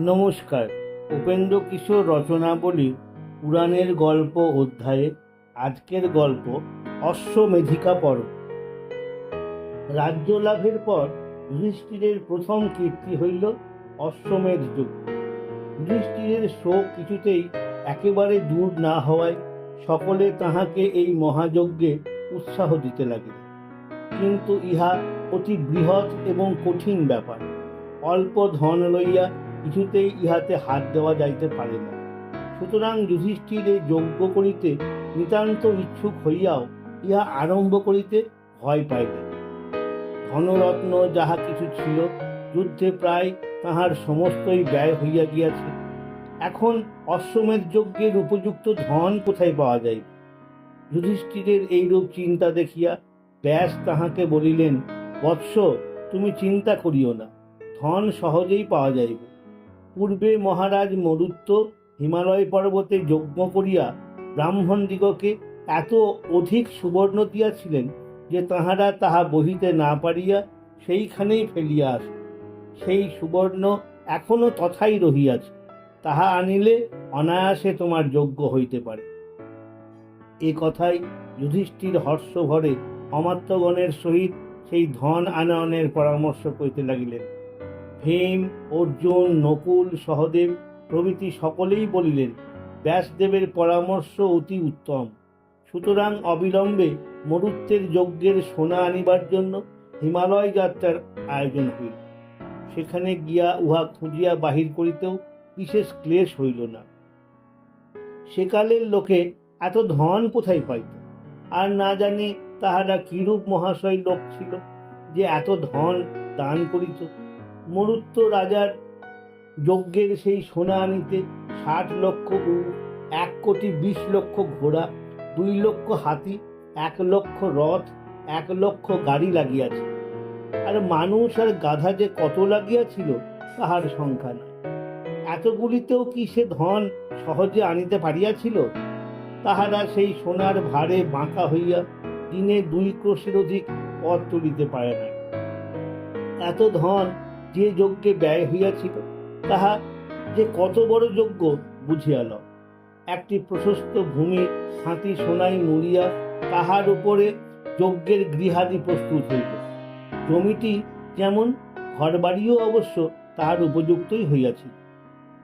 নমস্কার। উপেন্দ্র কিশোর রচনাবলী পুরাণের গল্প অধ্যায়ে আজকের গল্প অশ্বমেধিকা পর্ব। রাজ্য লাভের পর যুধিষ্ঠিরের প্রথম কীর্তি হইল অশ্বমেধ যজ্ঞ। যুধিষ্ঠিরের শোক কিছুতেই একেবারে দূর না হওয়ায় সকলে তাহাকে এই মহাযজ্ঞে উৎসাহ দিতে লাগিল। কিন্তু ইহা অতি বৃহৎ এবং কঠিন ব্যাপার। অল্প ধন লইয়া কিছুতেই ইহাতে হাত দেওয়া যাইতে পারে না। সুতরাং যুধিষ্ঠির এই যজ্ঞ করিতে নিতান্ত ইচ্ছুক হইয়াও ইহা আরম্ভ করিতে ভয় পাইলেন। ধনরত্ন যাহা কিছু ছিল যুদ্ধে প্রায় তাহার সমস্তই ব্যয় হইয়া গিয়াছে। এখন অশ্বমেধ যজ্ঞের উপযুক্ত ধন কোথায় পাওয়া যাইবে? যুধিষ্ঠিরের এইরূপ চিন্তা দেখিয়া ব্যাস তাহাকে বলিলেন, বৎস, তুমি চিন্তা করিও না, ধন সহজেই পাওয়া যাইবে। পূর্বে মহারাজ মরুত্ব হিমালয় পর্বতে যজ্ঞ করিয়া ব্রাহ্মণদিগকে এত অধিক সুবর্ণ দিয়াছিলেন যে তাহারা তাহা বহিতে না পারিয়া সেইখানেই ফেলিয়া আসে। সেই সুবর্ণ এখনো তথাই রহিয়াছে, তাহা আনিলে অনায়াসে তোমার যজ্ঞ হইতে পারে। এ কথাই যুধিষ্ঠির হর্ষভরে অমাত্যগণের সহিত সেই ধন আনয়নের পরামর্শ করিতে লাগিলেন। ভীম, অর্জুন, নকুল, সহদেব প্রভৃতি সকলেই বলিলেন, ব্যাসদেবের পরামর্শ অতি উত্তম। সুতরাং অবিলম্বে মরুত্বের যজ্ঞের সোনা আনিবার জন্য হিমালয় যাত্রার আয়োজন হইল। সেখানে গিয়া উহা খুঁজিয়া বাহির করিতেও বিশেষ ক্লেশ হইল না। সেকালের লোকে এত ধন কোথায় পাইত? আর না জানি তাহারা কিরূপ মহাশয় লোক ছিল যে এত ধন দান করিত। মরুত্ব রাজার যজ্ঞের সেই সোনা আনিতে 60 লক্ষ উট, 1,20,00,000 ঘোড়া, 2 লক্ষ হাতি, 1 লক্ষ রথ, 1 লক্ষ গাড়ি লাগিয়াছে। আর মানুষ আর গাধা যে কত লাগিয়াছিল তাহার সংখ্যা নাই। এতগুলিতেও কি সে ধন সহজে আনিতে পারিয়াছিল? তাহারা সেই সোনার ভারে বাঁকা হইয়া দিনে 2 ক্রোশের অধিক পথ তুলিতে পারে না। এত ধন যে যজ্ঞে ব্যয় হইয়াছিল তাহা যে কত বড় যজ্ঞ বুঝিয়া লও। একটি প্রশস্ত ভূমি হাতি সোনাই মুড়িয়া তাহার উপরে যজ্ঞের গৃহাদি প্রস্তুত হইল। জমিটি যেমন, ঘরবাড়িও অবশ্য তাহার উপযুক্তই হইয়াছিল।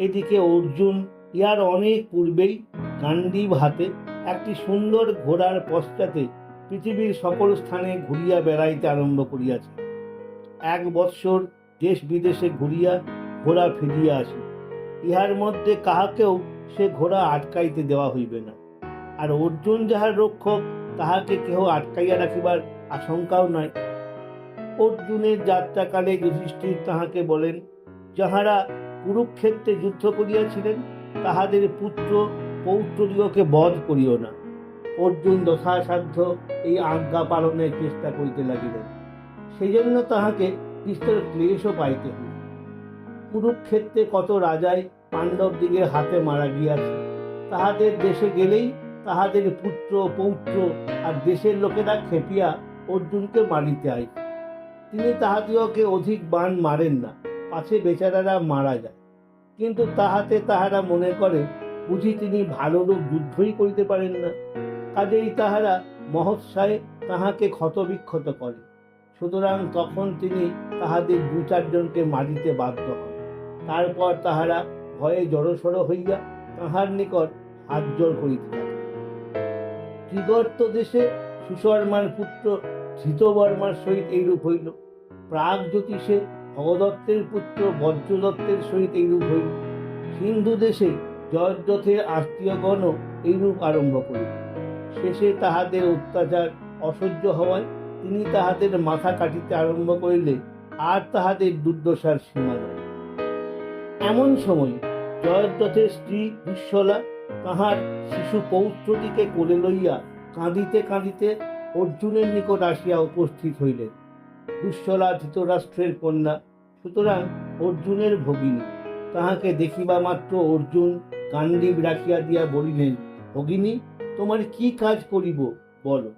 এদিকে অর্জুন ইহার অনেক পূর্বেই গান্ডীব হাতে একটি সুন্দর ঘোড়ার পশ্চাতে পৃথিবীর সকল স্থানে ঘুরিয়া বেড়াইতে আরম্ভ করিয়াছে। 1 বৎসর দেশ বিদেশে ঘুরিয়া ঘোড়া ফিরিয়া আসে। ইহার মধ্যে কাহাকেও সে ঘোড়া আটকাইতে দেওয়া হইবে না। আর অর্জুন যাহার রক্ষক, তাহাকে কেহ আটকাইয়া রাখিবার আশঙ্কাও নাই। অর্জুনের যাত্রাকালে যুধিষ্ঠির তাহাকে বলেন, যাহারা কুরুক্ষেত্রে যুদ্ধ করিয়াছিলেন তাহাদের পুত্র পৌত্রদিগকে বধ করিও না। অর্জুন যথাসাধ্য এই আজ্ঞা পালনের চেষ্টা করিতে লাগিলেন। সেই জন্য তাহাকে বিস্তর ক্লেশও পাইতে হইল। কুরুক্ষেত্রে কত রাজাই পাণ্ডবদিগের হাতে মারা গিয়াছে। তাহাদের দেশে গেলেই তাহাদের পুত্র পৌত্র আর দেশের লোকেরা খেপিয়া অর্জুনকে মারিতে আইত। তিনি তাহাদিগকে অধিক বাণ মারেন না, পাছে বেচারারা মারা যায়। কিন্তু তাহাতে তাহারা মনে করে বুঝি তিনি ভালোরূপ যুদ্ধই করিতে পারেন না। কাজেই তাহারা মহোৎসাহে তাহাকে ক্ষতবিক্ষত করে। সুতরাং তখন তিনি তাহাদের 2-4 জনকে মারিতে বাধ্য হন। তারপর তাহারা ভয়ে জড়সড় হইয়া তাহার নিকট হাত জোড় করিতে থাকে। ত্রিগর্ত দেশে সুশর্মার পুত্র ধৃতবর্মার সহিত এইরূপ হইল। প্রাগ জ্যোতিষে ভগদত্তের পুত্র বজ্রদত্তের সহিত এইরূপ হইল। সিন্ধু দেশে জয়দ্রথের আত্মীয়গণও এইরূপ আরম্ভ করিল। শেষে তাহাদের অত্যাচার অসহ্য হওয়ায় তিনি তাহাদের মাথা কাটিতে আরম্ভ করিলে আর তাহাদের দুর্দশার সীমা নাই। এমন সময় জয়দ্রথের স্ত্রী দুঃশলা তাহার শিশু পৌত্রটিকে কোলে লইয়া কাঁদিতে কাঁদিতে অর্জুনের নিকট আসিয়া উপস্থিত হইলেন। দুঃশলা ধৃতরাষ্ট্রের কন্যা, সুতরাং অর্জুনের ভগিনী। তাহাকে দেখিবা মাত্র অর্জুন গান্ডীব রাখিয়া দিয়া বলিলেন, ভগিনী, তোমার কি কাজ করিব বলো।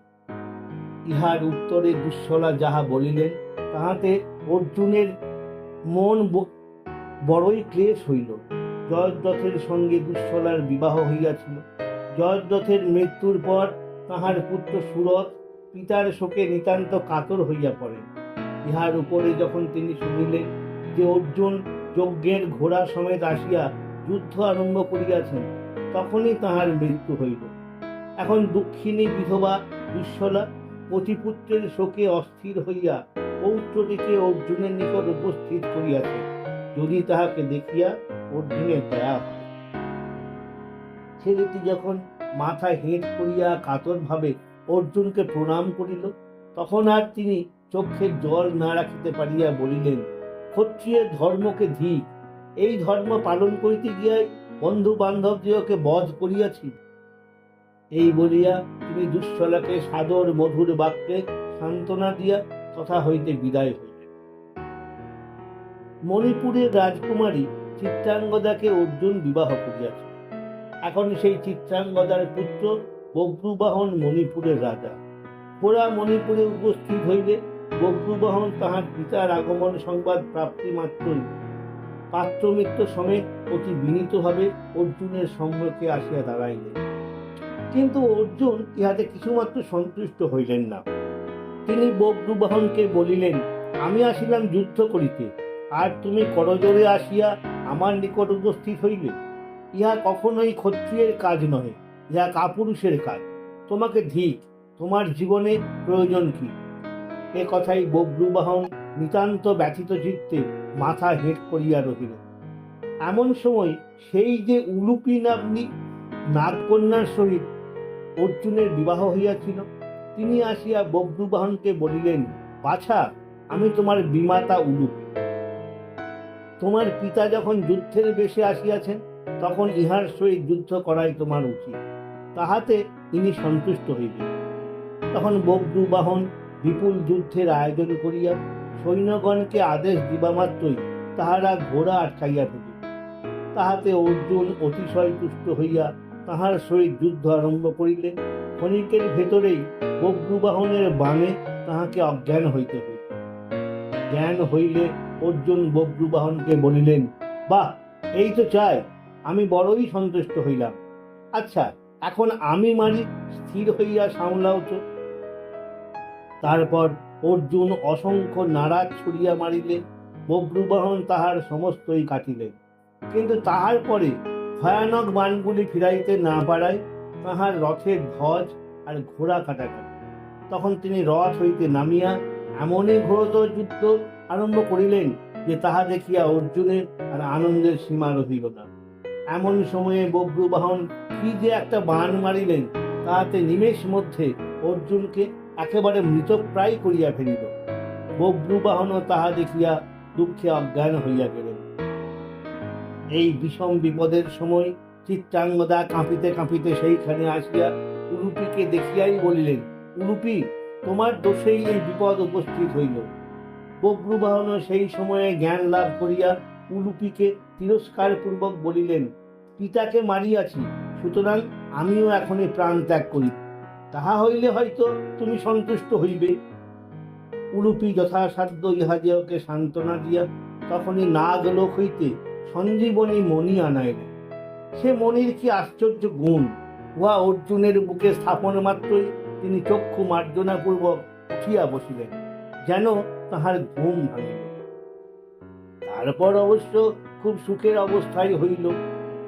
ইহার উত্তরে দুঃশলা যাহা বলিলেন তাহাতে অর্জুনের মন বড়ই ক্লেশ হইল। জয়দ্রথের সঙ্গে দুঃশলার বিবাহ হইয়াছিল। জয়দ্রথের মৃত্যুর পর তাহার পুত্র সুরথ পিতার শোকে নিতান্ত কাতর হইয়া পড়েন। ইহার উপরে যখন তিনি শুনিলেন যে অর্জুন যজ্ঞের ঘোড়া সমেত আসিয়া যুদ্ধ আরম্ভ করিয়াছেন, তখনই তাহার মৃত্যু হইল। এখন দুঃখিনী বিধবা দুঃশলা পতিপুত্রের শোকে অস্থির হইয়া পৌত্রটিকে অর্জুনের নিকট উপস্থিত করিয়াছে, যদি তাহাকে দেখিয়া অর্জুনের দয়া হয়। ছেলেটি যখন মাথা হেঁট করিয়া কাতর ভাবে অর্জুনকে প্রণাম করিল, তখন আর তিনি চক্ষের জল না রাখিতে পারিয়া বলিলেন, ক্ষত্রিয়ের ধর্মকে ধিক, এই ধর্ম পালন করিতে গিয়াই বন্ধু বান্ধবদিওকে বধ করিয়াছি। এই বলিয়া তিনি দুঃশলাকে সাদর মধুর বাক্যে সান্ত্বনা দিয়া তথা হইতে বিদায় হইলেন। মণিপুরের রাজকুমারী চিত্রাঙ্গদাকে অর্জুন বিবাহ করিয়াছে। এখন সেই চিত্রাঙ্গদার পুত্র বভ্রুবাহন মণিপুরের রাজা। ঘোড়া মণিপুরে উপস্থিত হইলে বভ্রুবাহন তাহার পিতার আগমন সংবাদ প্রাপ্তি মাত্রই পাত্রমিত্র সমেত অতি বিনীতভাবে অর্জুনের সম্মুখে আসিয়া দাঁড়াইলেন। কিন্তু অর্জুন ইহাতে কিছুমাত্র সন্তুষ্ট হইলেন না। তিনি বভ্রুবাহনকে বলিলেন, আমি আসিলাম যুদ্ধ করিতে, আর তুমি করজোড়ে আসিয়া আমার নিকট উপস্থিত হইলে। ইহা কখনোই ক্ষত্রিয়ের কাজ নহে, ইহা কাপুরুষের কাজ। তোমাকে ধিক, তোমার জীবনে প্রয়োজন কি? এ কথাই বভ্রুবাহন নিতান্ত ব্যথিত চিত্তে মাথা হেঁট করিয়া রহিল। এমন সময় সেই যে উলুপি নাম্নী নাগকন্যার সহিত অর্জুনের বিবাহ হইয়াছিল, তিনি আসিয়া বভ্রুবাহনকে বলিলেন, বাছা, আমি তোমার বিমাতা উলুপি। তোমার পিতা যখন যুদ্ধের বেশে আসিয়াছেন, তখন ইহার সহিত যুদ্ধ করাই তোমার উচিত, তাহাতে ইনি সন্তুষ্ট হইবেন। তখন বভ্রুবাহন বিপুল যুদ্ধের আয়োজন করিয়া সৈন্যগণকে আদেশ দিবামাত্রই তাহারা ঘোড়া আটকাইয়া ফেলিল। তাহাতে অর্জুন অতিশয় তুষ্ট হইয়া তাহার সহিত যুদ্ধ আরম্ভ করিলেন। ক্ষণিকের ভেতরেই বভ্রুবাহনের বাণে তাহাকে অজ্ঞান হইতে হইল। জ্ঞান হইলে অর্জুন বভ্রুবাহনকে বলিলেন, বাহ, এই তো চাই, আমি বড়ই সন্তুষ্ট হইলাম। আচ্ছা, এখন আমি মারি, স্থির হইয়া সামলাও তো। তারপর অর্জুন অসংখ্য নাড়া ছুড়িয়া মারিলে বভ্রুবাহন তাহার সমস্তই কাটিলেন। কিন্তু তাহার পরে ভয়ানক বাণগুলি ফিরাইতে না পারায় তাহার রথের ধ্বজ আর ঘোড়া কাটা গেল। তখন তিনি রথ হইতে নামিয়া এমনই ঘোরতর যুদ্ধ আরম্ভ করিলেন যে তাহা দেখিয়া অর্জুনের আর আনন্দের সীমা রহিল না। এমন সময়ে বভ্রুবাহন কি যে একটা বাণ মারিলেন, তাহাতে নিমেষ মধ্যে অর্জুনকে একেবারে মৃতপ্রায় করিয়া ফেলিল। বভ্রুবাহনও তাহা দেখিয়া দুঃখে অজ্ঞান হইয়া গেলেন। এই বিষম বিপদের সময় চিত্রাঙ্গদা কাঁপিতে কাঁপিতে সেইখানে আসিয়া উলুপিকে দেখিয়াই বলিলেন, উলুপি, তোমার দোষেই এই বিপদ উপস্থিত হইল। বভ্রুবাহন সেই সময়ে জ্ঞান লাভ করিয়া উলুপিকে তিরস্কার পূর্বক বলিলেন, পিতাকে মারিয়াছি, সুতরাং আমিও এখনই প্রাণ ত্যাগ করি, তাহা হইলে হয়তো তুমি সন্তুষ্ট হইবে। উলুপি যথাসাধ্য ইহাদিওকে সান্ত্বনা দিয়া তখনই নাগলোক হইতে সঞ্জীবনী মণি আনাইলেন। সে মণির কি আশ্চর্য গুণ! উহা অর্জুনের বুকে স্থাপন মাত্রই তিনি চক্ষু মার্জনা পূর্বক উঠিয়া বসিলেন, যেন তাহার ঘুম ভাঙিল। তারপর অবশ্য খুব সুখের অবস্থায় হইল।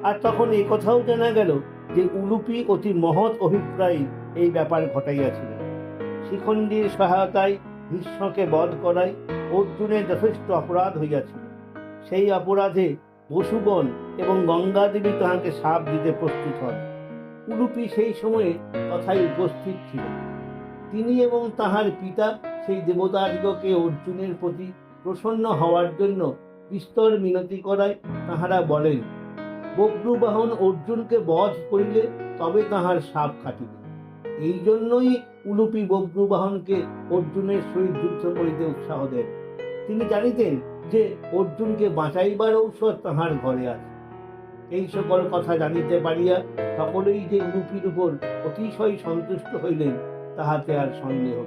আর তখন এই কথাও জানা গেল যে উলুপি অতি মহৎ অভিপ্রায় এই ব্যাপার ঘটাইয়াছিলেন। শিখণ্ডীর সহায়তায় ভীষ্মকে বধ করায় অর্জুনের যথেষ্ট অপরাধ হইয়াছিল। সেই অপরাধে বসুগণ এবং গঙ্গাদেবী তাহাকে শাপ দিতে প্রস্তুত হন। উলুপি সেই সময়ে তথায় উপস্থিত ছিলেন। তিনি এবং তাহার পিতা সেই দেবতাদিগকে অর্জুনের প্রতি প্রসন্ন হওয়ার জন্য বিস্তর মিনতি করায় তাহারা বলেন, বভ্রুবাহন অর্জুনকে বধ করিলে তবে তাহার শাপ কাটিবে। এই জন্যই উলুপি বভ্রুবাহনকে অর্জুনের সহিত যুদ্ধ করিতে উৎসাহ দেন। তিনি জানিতেন যে অর্জুনকে বাঁচাইবার ঔষধ তাহার ঘরে আছে। এই সকল কথা জানিতে পারিয়া সকলেই যে উলুপির উপর অতিশয় সন্তুষ্ট হইলেন, তাহাতে আর সন্দেহ।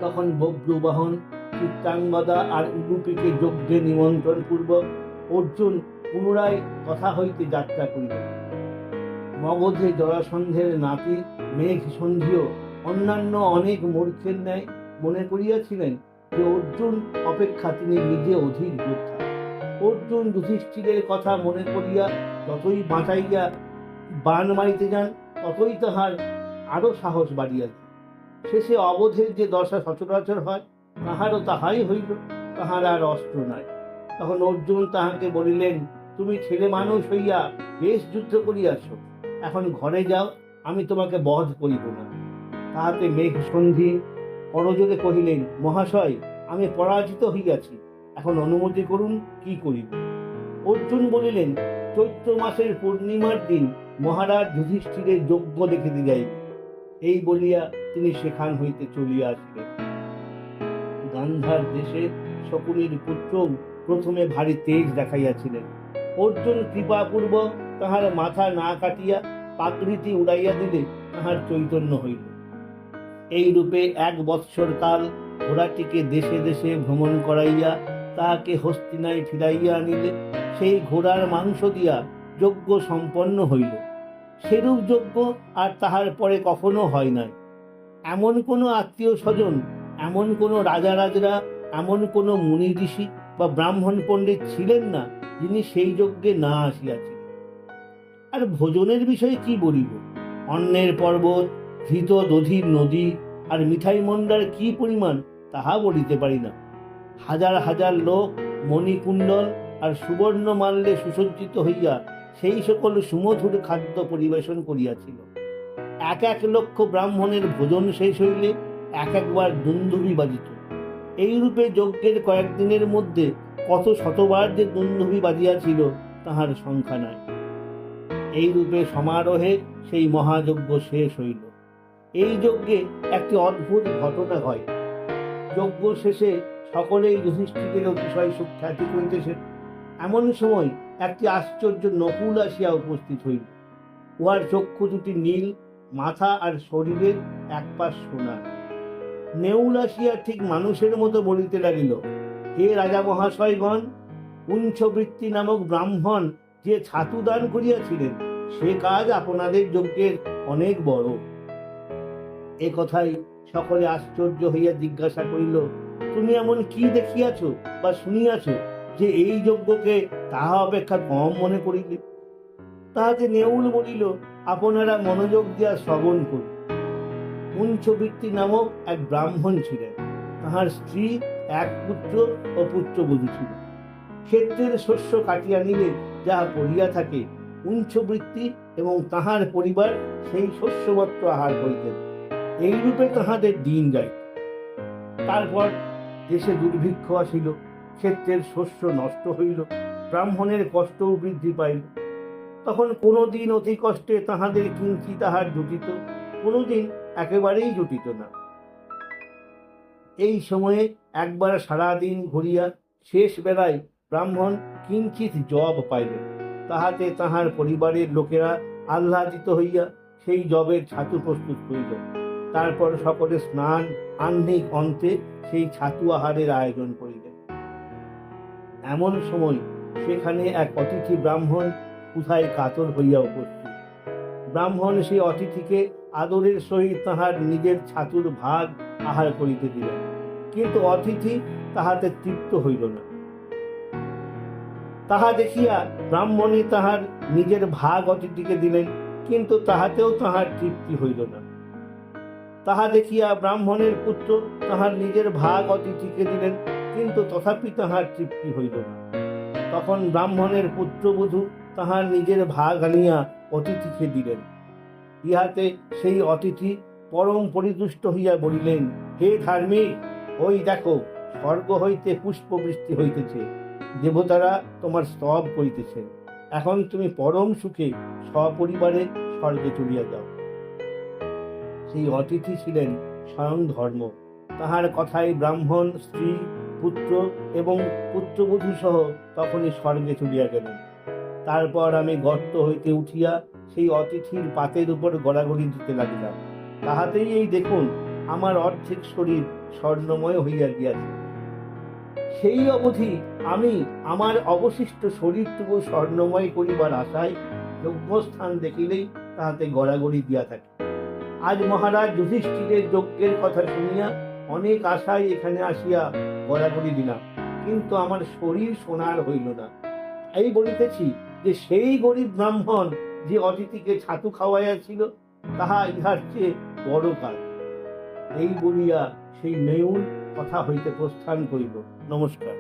তখন বভ্রুবাহন চিত্রাঙ্গদা আর উলুপিকে যজ্ঞে নিমন্ত্রণ পূর্বক অর্জুন পুনরায় তথা হইতে যাত্রা করিলেন। মগধে জরাসন্ধের নাতি মেঘ সন্ধিও অন্যান্য অনেক মূর্খের ন্যায় মনে করিয়াছিলেন যে অর্জুন অপেক্ষা তিনি নিজে অধিক যোদ্ধা। অর্জুন যুধিষ্ঠিরের কথা মনে করিয়া যতই বাঁচাইয়া বাণ মারিতে যান ততই তাহার আরো সাহস বাড়িয়া যায়। শেষে অবধের যে দশা সচরাচর হয় তাহারও তাহাই হইল, তাহার আর অস্ত্র নাই। তখন অর্জুন তাহাকে বলিলেন, তুমি ছেলে মানুষ হইয়া বেশ যুদ্ধ করিয়াছ, এখন ঘরে যাও, আমি তোমাকে বধ করিব না। তাহাতে মেঘ সন্ধি করজোরে কহিলেন, মহাশয়, আমি পরাজিত হইয়াছি, এখন অনুমতি করুন, কি করিব? অর্জুন বলিলেন, চৈত্র মাসের পূর্ণিমার দিন মহারাজ যুধিষ্ঠিরের যজ্ঞ দেখিতে যাইবে। এই বলিয়া তিনি সেখান হইতে চলিয়া আসিলেন। গান্ধার দেশে শকুনির পুত্র প্রথমে ভারী তেজ দেখাইয়াছিলেন। অর্জুন কৃপাপূর্বক তাহার মাথা না কাটিয়া পাগড়িটি উড়াইয়া দিলে তাহার চৈতন্য হইল। এই রূপে 1 বৎসর কাল ঘোড়াটিকে দেশে দেশে ভ্রমণ করাইয়া তাহাকে হস্তিনায় ফিরাইয়া আনিলে সেই ঘোড়ার মাংস দিয়া যজ্ঞ সম্পন্ন হইল। সেরূপ যজ্ঞ আর তাহার পরে কখনো হয় নাই। এমন কোনো আত্মীয় স্বজন, এমন কোনো রাজারাজরা, এমন কোনো মুনি ঋষি বা ব্রাহ্মণ পণ্ডিত ছিলেন না যিনি সেই যজ্ঞে না আসিয়াছিলেন। আর ভোজনের বিষয়ে কি বলিব? অন্নের পর্বত, ধৃত দধির নদী আর মিঠাই মন্ডার কি পরিমাণ তাহা বলিতে পারি না। হাজার হাজার লোক মণিকুণ্ডল আর সুবর্ণ মাল্যে সুসজ্জিত হইয়া সেই সকল সুমধুর খাদ্য পরিবেশন করিয়াছিল। 1 লক্ষ ব্রাহ্মণের ভোজন শেষ হইলে একবার দুন্দুভি বাজিত। এইরূপে যজ্ঞের কয়েকদিনের মধ্যে কত শতবার যে দুন্দুভি বাজিয়াছিল তাহার সংখ্যা নাই। এইরূপে সমারোহে সেই মহাযজ্ঞ শেষ হইল। এই যজ্ঞে একটি অদ্ভুত ঘটনা হয়। যজ্ঞ শেষে সকলেই যুধিষ্ঠিরের অতিশয় সুখ্যাতি করিতেছে। এমন সময় একটি আশ্চর্য নকুল আসিয়া উপস্থিত হইল। উহার চক্ষু দুটি নীল, মাথা আর শরীরের 1 পাশ সোনা। নেউল আসিয়া ঠিক মানুষের মতো বলিতে লাগিল, হে রাজা মহাশয়গণ, উঞ্চবৃত্তি নামক ব্রাহ্মণ যে ছাতু দান করিয়াছিলেন সে কাজ আপনাদের যজ্ঞের অনেক বড়। এ কথাই সকলে আশ্চর্য হইয়া জিজ্ঞাসা করিল, তুমি এমন কি দেখিয়াছ বা শুনিয়াছ যে এই যজ্ঞকে তাহা অপেক্ষা কম মনে করিলে? তাহাতে নেউল বলিল, আপনারা মনোযোগ দিয়া শ্রবণ করুন। উঞ্চবৃত্তি নামক এক ব্রাহ্মণ ছিলেন। তাহার স্ত্রী, 1 পুত্র ও পুত্রবধূ ছিল। ক্ষেত্রের শস্য কাটিয়া নিলে যাহা পড়িয়া থাকে, উঞ্চবৃত্তি এবং তাহার পরিবার সেই শস্যবত্র আহার করিতেন। এইরূপে তাহাদের দিন যায়। তারপর দেশে দুর্ভিক্ষ আসিল, ক্ষেত্রের শস্য নষ্ট হইল, ব্রাহ্মণের কষ্টও বৃদ্ধি পাইল। তখন কোনোদিন অতি কষ্টে তাহাদের কিঞ্চিৎ আহার জুটিত, কোনোদিন একেবারেই জুটিত না। এই সময়ে একবার সারাদিন ঘুরিয়া শেষ বেলায় ব্রাহ্মণ কিঞ্চিৎ জব পাইলেন। তাহাতে তাহার পরিবারের লোকেরা আহ্লাদিত হইয়া সেই জবের ছাতু প্রস্তুত করিল। তারপর সকলে স্নান আহ্নিক অন্তে সেই ছাতু আহারের আয়োজন করিলেন। এমন সময় সেখানে এক অতিথি ব্রাহ্মণ ক্ষুধায় কাতর হইয়া উপস্থিত। ব্রাহ্মণ সেই অতিথিকে আদরের সহিত তাহার নিজের ছাতুর ভাগ আহার করিতে দিলেন, কিন্তু অতিথি তাহাতে তৃপ্ত হইল না। তাহা দেখিয়া ব্রাহ্মণী তাহার নিজের ভাগ অতিথিকে দিলেন, কিন্তু তাহাতেও তাহার তৃপ্তি হইল না। তাহা দেখিয়া ব্রাহ্মণের পুত্র তাহার নিজের ভাগ অতিথিকে দিলেন, কিন্তু তথাপি তাহার তৃপ্তি হইল না। তখন ব্রাহ্মণের পুত্রবধূ তাহার নিজের ভাগ আনিয়া অতিথিকে দিলেন। ইহাতে সেই অতিথি পরম পরিতুষ্ট হইয়া বলিলেন, হে ধার্মিক, ওই দেখো, স্বর্গ হইতে পুষ্পবৃষ্টি হইতেছে, দেবতারা তোমার স্তব করিতেছেন। এখন তুমি পরম সুখে সপরিবারে স্বর্গে চলিয়া যাও। সেই অতিথি ছিলেন স্বয়ং ধর্ম। তাহার কথায় ব্রাহ্মণ, স্ত্রী, পুত্র এবং পুত্রবধূ সহ তখনই স্বর্গে চলিয়া গেলেন। তারপর আমি গর্ত হইতে উঠিয়া সেই অতিথির পাতের উপর গড়াগড়ি দিতে লাগিলাম। তাহাতেই এই দেখুন, আমার অর্ধেক শরীর স্বর্ণময় হইয়া গিয়াছে। সেই অবধি আমি আমার অবশিষ্ট শরীরটুকু স্বর্ণময় করিবার আশায় যজ্ঞস্থান দেখিলেই তাহাতে গড়াগড়ি দিয়া থাকে। আজ মহারাজ যুধিষ্ঠিরের যজ্ঞের কথা শুনিয়া অনেক আশায় এখানে আসিয়া গড়াগড়ি দিলাম, কিন্তু আমার শরীর সোনার হইল না। এই বলিতেছি যে সেই গরিব ব্রাহ্মণ যে অতিথিকে ছাতু খাওয়াইয়াছিল তাহা ইহার চেয়ে বড় কাজ। এই বলিয়া সেই নেউল কথা হইতে প্রস্থান করিল। নমস্কার।